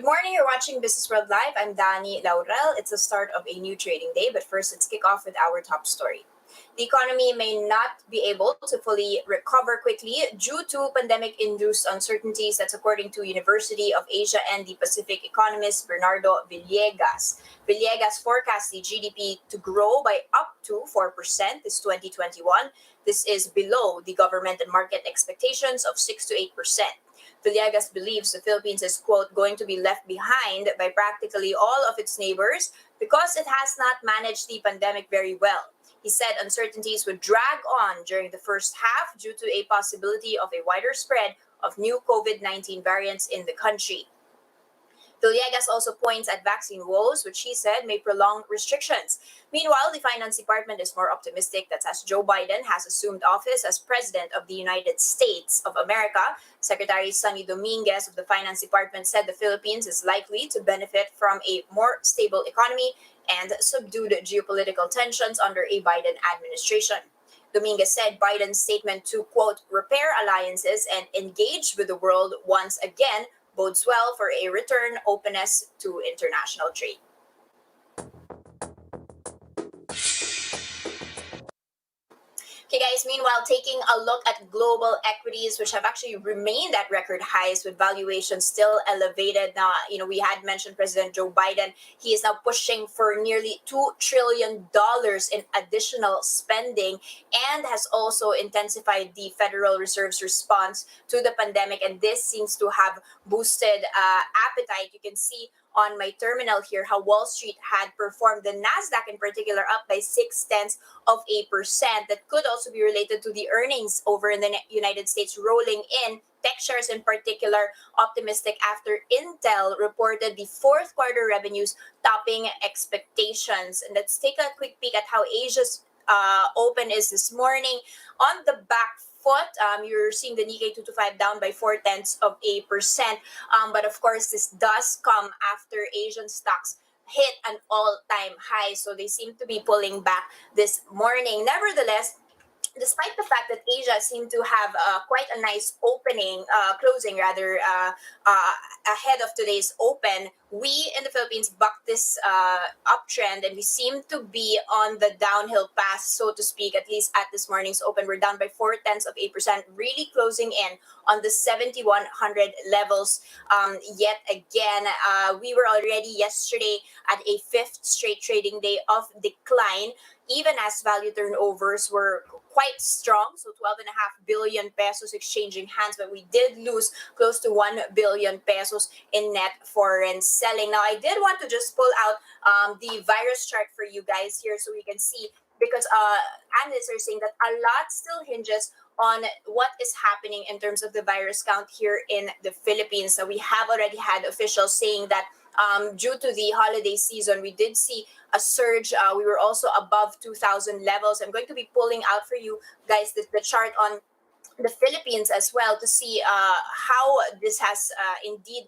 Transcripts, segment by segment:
morning, you're watching Business World Live. I'm Danie Laurel. It's the start of a new trading day, but first let's kick off with our top story. The economy may not be able to fully recover quickly due to pandemic-induced uncertainties. That's according to University of Asia and the Pacific economist Bernardo Villegas. Villegas forecasts the GDP to grow by up to 4% this 2021. This is below the government and market expectations of 6 to 8%. Villegas believes the Philippines is, quote, going to be left behind by practically all of its neighbors because it has not managed the pandemic very well. He said uncertainties would drag on during the first half due to a possibility of a wider spread of new COVID-19 variants in the country. Villegas also points at vaccine woes, which he said may prolong restrictions. Meanwhile, the Finance Department is more optimistic that as Joe Biden has assumed office as President of the United States of America, Secretary Sonny Dominguez of the Finance Department said the Philippines is likely to benefit from a more stable economy and subdued geopolitical tensions under a Biden administration. Dominguez said Biden's statement to, quote, repair alliances and engage with the world once again bodes well for a return openness to international trade. Okay, guys, meanwhile, taking a look at global equities, which have actually remained at record highs with valuations still elevated. Now, we had mentioned President Joe Biden. He is now pushing for nearly $2 trillion in additional spending and has also intensified the Federal Reserve's response to the pandemic. And this seems to have boosted appetite. You can see on my terminal here how Wall Street had performed. The Nasdaq in particular up by 0.6%. That could also be related to the earnings over in the United States rolling in. Tech shares in particular optimistic after Intel reported the fourth quarter revenues topping expectations. And let's take a quick peek at how Asia's open is this morning. On the back foot, you're seeing the Nikkei 225 down by 0.4%. But of course, this does come after Asian stocks hit an all-time high. So they seem to be pulling back this morning. Nevertheless, despite the fact that Asia seemed to have quite a nice closing rather, ahead of today's open, we in the Philippines bucked this uptrend and we seem to be on the downhill path, so to speak, at least at this morning's open. We're down by 0.4%, really closing in on the 7,100 levels yet again. We were already yesterday at a fifth straight trading day of decline, even as value turnovers were quite strong, so 12.5 billion pesos exchanging hands, but we did lose close to 1 billion pesos in net foreign selling. Now, I did want to just pull out the virus chart for you guys here so we can see, because analysts are saying that a lot still hinges on what is happening in terms of the virus count here in the Philippines. So we have already had officials saying that due to the holiday season, we did see a surge. We were also above 2,000 levels. I'm going to be pulling out for you guys the chart on the Philippines as well to see how this has indeed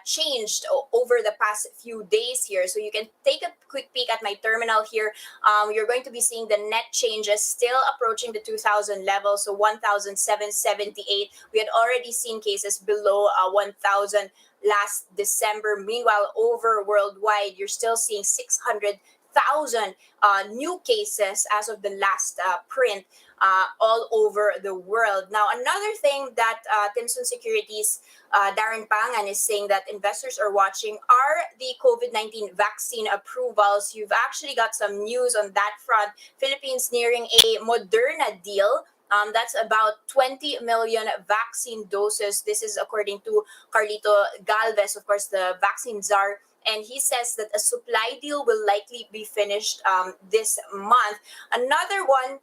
changed over the past few days here. So you can take a quick peek at my terminal here. You're going to be seeing the net changes still approaching the 2,000 level, so 1,778. We had already seen cases below 1,000 last December. Meanwhile, over worldwide, you're still seeing 600,000 new cases as of the last print all over the world. Now, another thing that Timson Securities Darren Pangan is saying that investors are watching are the COVID-19 vaccine approvals. You've actually got some news on that front. Philippines nearing a Moderna deal. That's about 20 million vaccine doses. This is according to Carlito Galvez, of course, the vaccine czar. And he says that a supply deal will likely be finished this month. Another one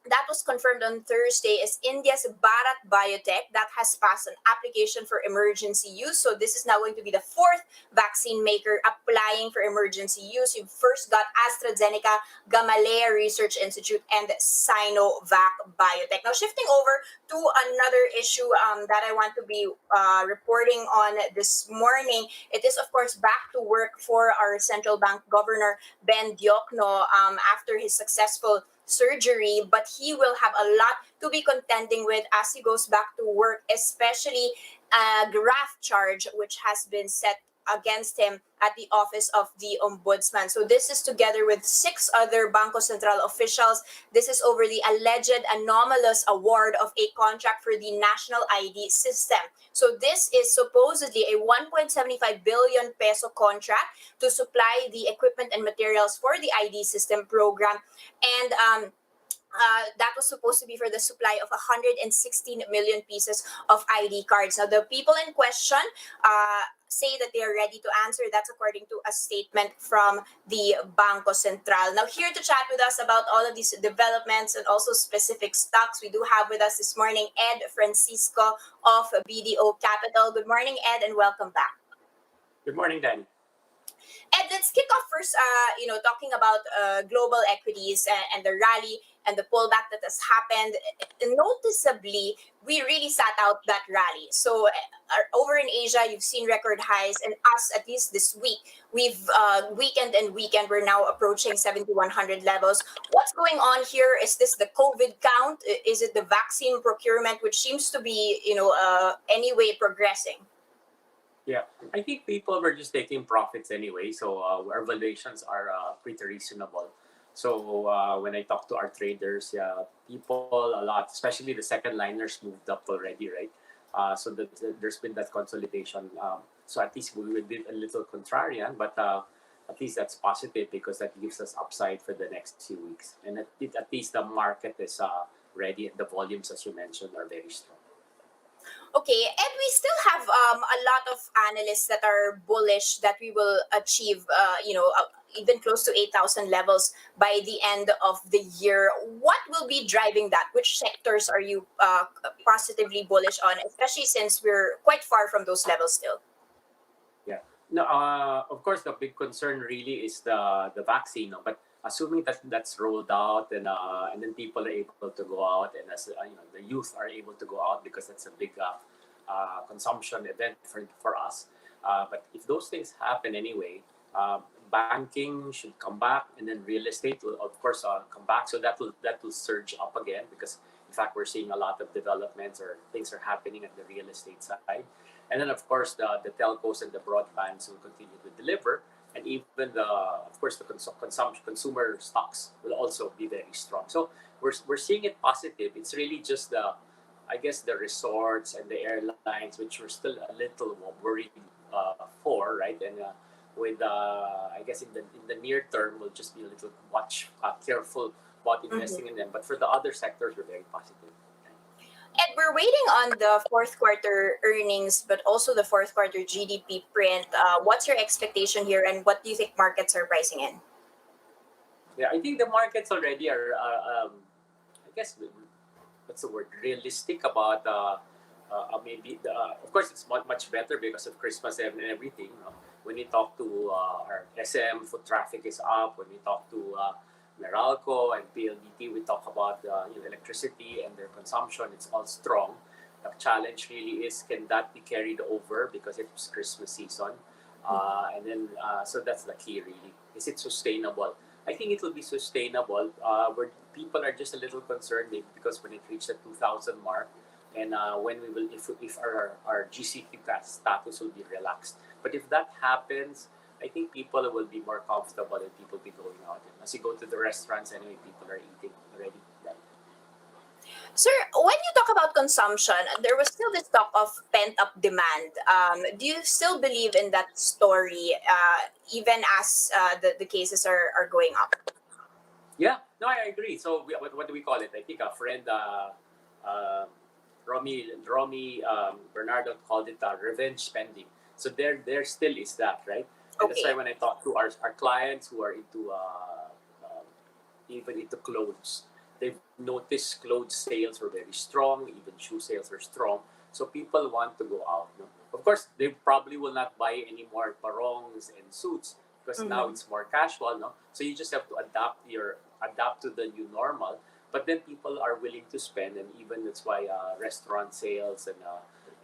that was confirmed on Thursday is India's Bharat Biotech that has passed an application for emergency use. So this is now going to be the fourth vaccine maker applying for emergency use. You first got AstraZeneca, Gamaleya Research Institute, and Sinovac Biotech. Now shifting over to another issue that I want to be reporting on this morning. It is, of course, back to work for our central bank governor, Ben Diokno, after his successful surgery, but he will have a lot to be contending with as he goes back to work, especially a graft charge which has been set against him at the office of the ombudsman. So this is together with 6 other Bangko Sentral officials. This is over the alleged anomalous award of a contract for the national ID system. So this is supposedly a 1.75 billion peso contract to supply the equipment and materials for the ID system program. And that was supposed to be for the supply of 116 million pieces of ID cards. Now, the people in question say that they are ready to answer. That's according to a statement from the Bangko Sentral. Now, here to chat with us about all of these developments and also specific stocks, we do have with us this morning Ed Francisco of BDO Capital. Good morning, Ed, and welcome back. Good morning, Danny. Ed, let's kick off first, talking about global equities and the rally and the pullback that has happened. Noticeably, we really sat out that rally. So over in Asia, you've seen record highs, and us, at least this week, we've weekend and weekend, we're now approaching 7,100 levels. What's going on here? Is this the COVID count? Is it the vaccine procurement, which seems to be, anyway progressing? Yeah, I think people were just taking profits anyway, so our valuations are pretty reasonable. So when I talk to our traders, yeah, people a lot, especially the second liners, moved up already, right? So there's been that consolidation. So at least we did a little contrarian, but at least that's positive because that gives us upside for the next few weeks. And at least the market is ready, and the volumes, as you mentioned, are very strong. Okay, and we still have a lot of analysts that are bullish that we will achieve, even close to 8,000 levels by the end of the year. What will be driving that? Which sectors are you positively bullish on, especially since we're quite far from those levels still? Yeah. No, of course, the big concern really is the vaccine. No? But assuming that that's rolled out and then people are able to go out, and as the youth are able to go out because that's a big consumption event for us. But if those things happen anyway, banking should come back, and then real estate will of course come back. So that will surge up again because in fact we're seeing a lot of developments or things are happening at the real estate side. And then, of course, the telcos and the broadbands will continue to deliver. And even of course, the consumption consumer stocks will also be very strong. So we're seeing it positive. It's really just I guess, the resorts and the airlines, which we're still a little worried for, right? And with, I guess, in the near term, we'll just be a little careful about investing in them. But for the other sectors, we're very positive. And we're waiting on the fourth quarter earnings, but also the fourth quarter GDP print. What's your expectation here, and what do you think markets are pricing in? Yeah, I think the markets already are, I guess, what's the word, realistic about maybe, of course, it's much better because of Christmas and everything. When we talk to our SM, foot traffic is up. When we talk to Meralco and PLDT, we talk about electricity and their consumption. It's all strong. The challenge really is, can that be carried over because it's Christmas season? And then, so that's the key really. Is it sustainable? I think it will be sustainable. Where people are just a little concerned because when it reached the 2,000 mark, and when we will, if our GCQ status will be relaxed. But if that happens, I think people will be more comfortable and people will be going out. And as you go to the restaurants, anyway, people are eating already. Right? Sir, when you talk about consumption, there was still this talk of pent-up demand. Do you still believe in that story, even as the cases are going up? Yeah, no, I agree. So what do we call it? I think a friend, Romy Bernardo called it revenge spending. So there still is that, right? And that's why when I talk to our clients who are into even into clothes, they've noticed clothes sales were very strong, even shoe sales are strong. So people want to go out. No? Of course, they probably will not buy any more parongs and suits because now it's more casual. No, so you just have to adapt to the new normal. But then people are willing to spend, and even that's why restaurant sales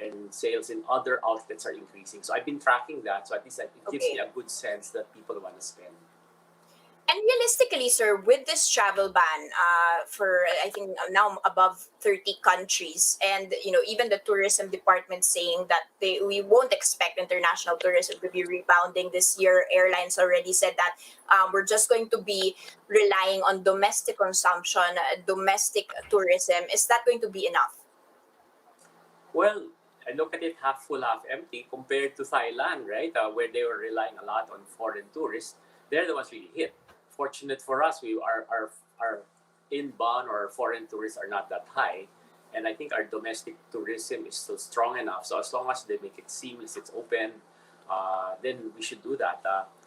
and sales in other outlets are increasing. So I've been tracking that. So at least it gives me a good sense that people want to spend. And realistically, sir, with this travel ban for I think now above 30 countries, and even the tourism department saying that we won't expect international tourism to be rebounding this year. Airlines already said that we're just going to be relying on domestic consumption, domestic tourism. Is that going to be enough? Well, I look at it half full, half empty compared to Thailand, right? Where they were relying a lot on foreign tourists. They're the ones really hit. Fortunate for us, our inbound or foreign tourists are not that high. And I think our domestic tourism is still strong enough. So as long as they make it seamless, it's open, then we should do that.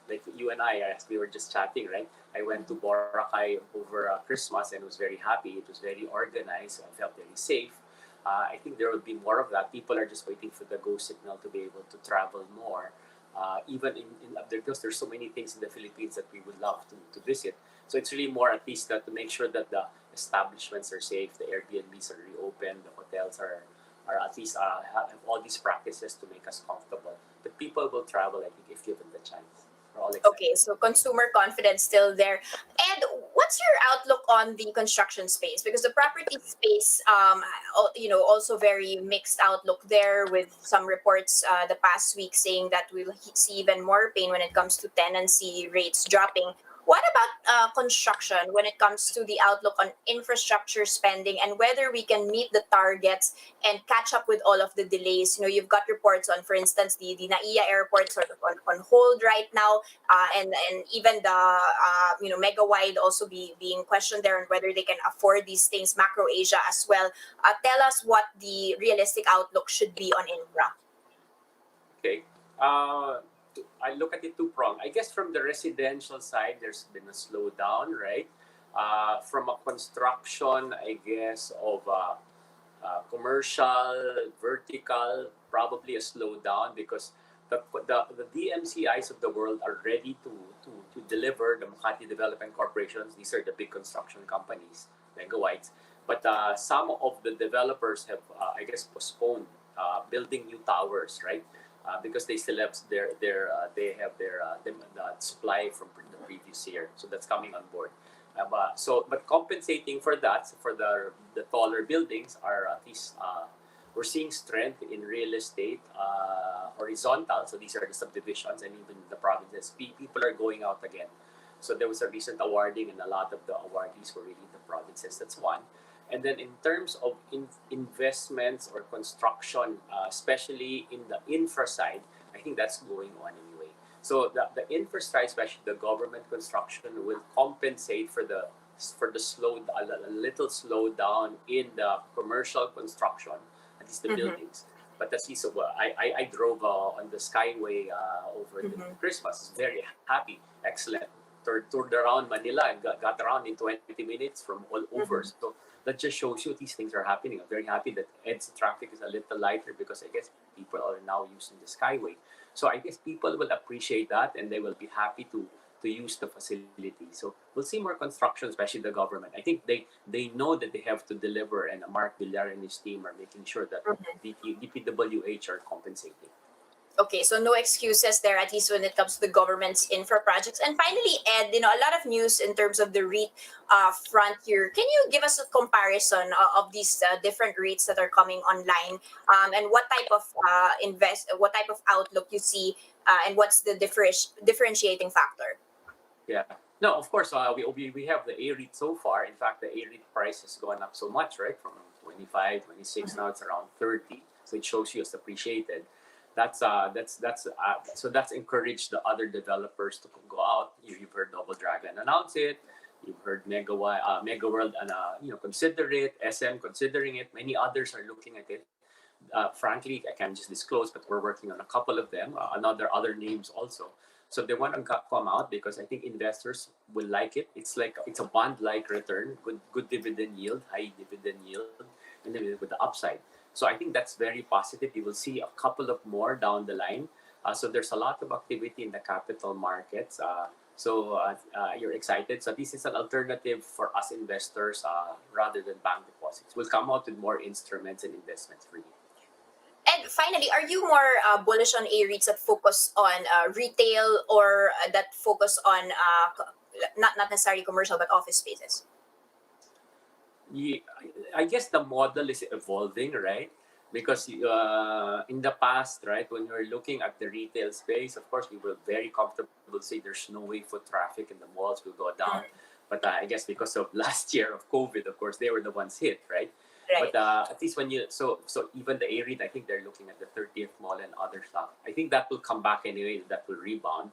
Like you and I, as we were just chatting, right? I went to Boracay over Christmas and was very happy. It was very organized. I felt very safe. I think there will be more of that. People are just waiting for the go signal to be able to travel more. Even because there's so many things in the Philippines that we would love to visit. So it's really more at least that to make sure that the establishments are safe, the Airbnbs are reopened, the hotels are at least have all these practices to make us comfortable. But people will travel, I think, if given the chance. We're all excited. Okay, so consumer confidence still there. And what's your outlook on the construction space? Because the property space, also very mixed outlook there, with some reports the past week saying that we'll see even more pain when it comes to tenancy rates dropping. What about construction when it comes to the outlook on infrastructure spending and whether we can meet the targets and catch up with all of the delays? You've got reports on, for instance, the NAIA airport sort of on hold right now, and even the mega wide also being questioned there on whether they can afford these things. Macro Asia as well. Tell us what the realistic outlook should be on infra. Okay. I look at it two pronged. I guess from the residential side, there's been a slowdown, right? From a construction, I guess, of commercial, vertical, probably a slowdown because the DMCIs of the world are ready to deliver the Makati Development Corporations. These are the big construction companies, megawatts. But some of the developers have, I guess, postponed building new towers, right? Because they still have the supply from the previous year, so that's coming on board. But compensating for that, for the taller buildings, are at least we're seeing strength in real estate, horizontal. So these are the subdivisions and even the provinces. People are going out again. So there was a recent awarding, and a lot of the awardees were really the provinces. That's one. And then in terms of investments or construction, especially in the infra side, I think that's going on anyway. So the infra side, especially the government construction, will compensate for the a little slowdown in the commercial construction, at least the Mm-hmm. buildings. But that's least I drove on the Skyway over the Mm-hmm. Christmas. Very happy, excellent. Toured around Manila and got around in 20 minutes from all over. Mm-hmm. So that just shows you these things are happening. I'm very happy that ED's traffic is a little lighter because I guess people are now using the Skyway. So I guess people will appreciate that and they will be happy to use the facility. So we'll see more construction, especially the government. I think they know that they have to deliver, and Mark Villar and his team are making sure that DPWH are compensating. Okay, so no excuses there, at least when it comes to the government's infra projects. And finally, Ed, a lot of news in terms of the REIT front here. Can you give us a comparison of these different REITs that are coming online, and what type of what type of outlook you see, and what's the differentiating factor? Yeah. No, of course, we have the A-REIT so far. In fact, the A-REIT price has gone up so much, right? From 25, 26, Mhm. now it's around 30. So it shows you it's appreciated. So that's encouraged the other developers to go out. You've heard Double Dragon announce it. You've heard Mega World, and consider it. SM considering it. Many others are looking at it. Frankly, I can't just disclose, but we're working on a couple of them. Other names also. So they want to come out because I think investors will like it. It's a bond-like return, good dividend yield, high dividend yield, and then with the upside. So I think that's very positive. You will see a couple of more down the line. So there's a lot of activity in the capital markets. You're excited. So this is an alternative for us investors rather than bank deposits. We'll come out with more instruments and investments for you. And finally, are you more bullish on A REITs that focus on retail, or that focus on not necessarily commercial, but office spaces? Yeah, I guess the model is evolving, right? Because in the past, right, when we were looking at the retail space, of course, we were very comfortable to say there's no way foot traffic in the malls will go down. But I guess because of last year of COVID, of course, they were the ones hit, right? Right. But at least when you so even the A-REIT, I think they're looking at the 30th mall and other stuff. I think that will come back anyway. That will rebound.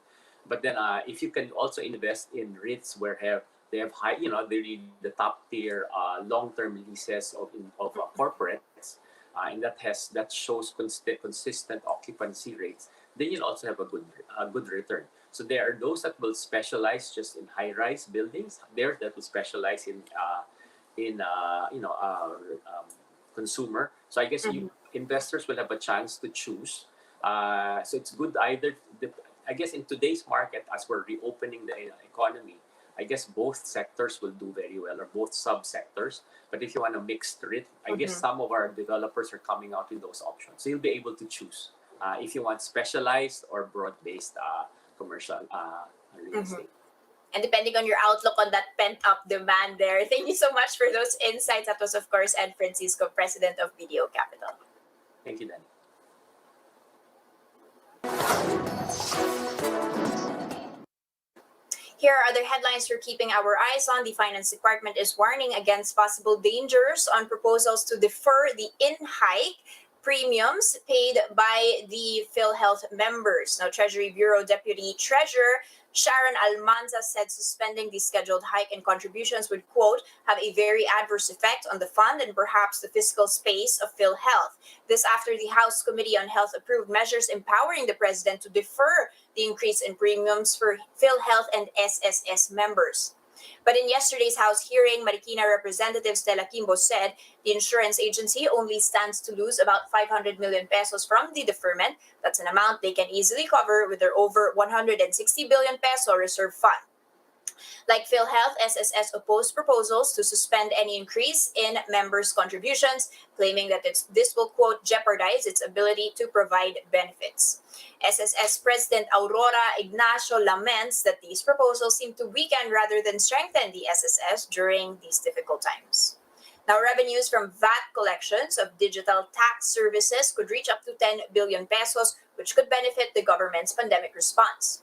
But then if you can also invest in REITs where they have high, they read the top tier long-term leases of corporates, and that shows consistent occupancy rates. Then you'll also have a good return. So there are those that will specialize just in high-rise buildings. There that will specialize in consumer. So I guess investors will have a chance to choose. So it's good either. I guess in today's market, as we're reopening the economy, I guess both sectors will do very well, or both subsectors. But if you want a mixed REIT, I guess some of our developers are coming out with those options. So you'll be able to choose if you want specialized or broad-based commercial real estate. And depending on your outlook on that pent-up demand there. Thank you so much for those insights. That was, of course, Ed Francisco, President of BDO Capital. Thank you, Danie. Here are other headlines we're keeping our eyes on. The Finance Department is warning against possible dangers on proposals to defer the in-hike premiums paid by the PhilHealth members. Now, Treasury Bureau Deputy Treasurer Sharon Almanza said suspending the scheduled hike in contributions would, quote, have a very adverse effect on the fund and perhaps the fiscal space of PhilHealth. This after the House Committee on Health approved measures empowering the president to defer the increase in premiums for PhilHealth and SSS members. But in yesterday's House hearing, Marikina Representative Stella Kimbo said the insurance agency only stands to lose about 500 million pesos from the deferment. That's an amount they can easily cover with their over 160 billion peso reserve fund. Like PhilHealth, SSS opposed proposals to suspend any increase in members' contributions, claiming that this will, quote, jeopardize its ability to provide benefits. SSS President Aurora Ignacio laments that these proposals seem to weaken rather than strengthen the SSS during these difficult times. Now, revenues from VAT collections of digital tax services could reach up to 10 billion pesos, which could benefit the government's pandemic response.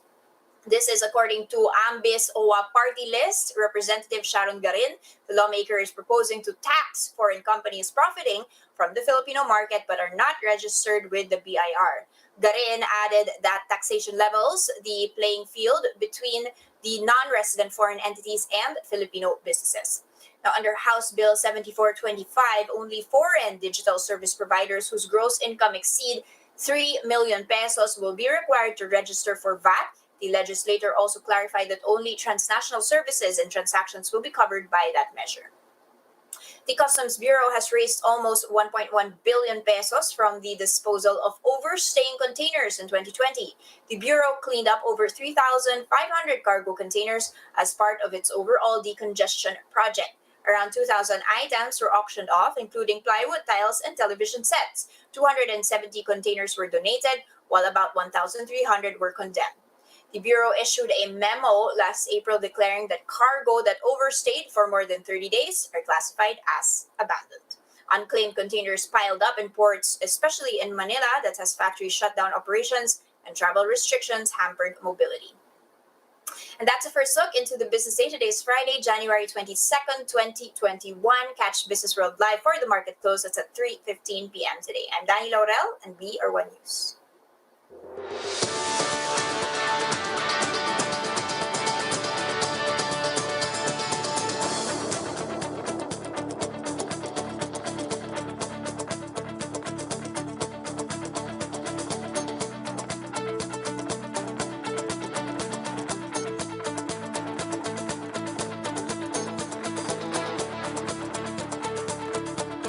This is according to AMBI's OWA party list. Representative Sharon Garin, the lawmaker, is proposing to tax foreign companies profiting from the Filipino market but are not registered with the BIR. Garin added that taxation levels the playing field between the non-resident foreign entities and Filipino businesses. Now, under House Bill 7425, only foreign digital service providers whose gross income exceed 3 million pesos will be required to register for VAT. The legislator also clarified that only transnational services and transactions will be covered by that measure. The Customs Bureau has raised almost 1.1 billion pesos from the disposal of overstaying containers in 2020. The Bureau cleaned up over 3,500 cargo containers as part of its overall decongestion project. Around 2,000 items were auctioned off, including plywood tiles and television sets. 270 containers were donated, while about 1,300 were condemned. The Bureau issued a memo last April declaring that cargo that overstayed for more than 30 days are classified as abandoned. Unclaimed containers piled up in ports, especially in Manila, that has factory shutdown operations and travel restrictions hampered mobility. And that's a first look into the business day. Today is Friday, January 22nd, 2021. Catch Business World Live for the market close. That's at 3:15 p.m. today. I'm Danie Laurel, and we are One News.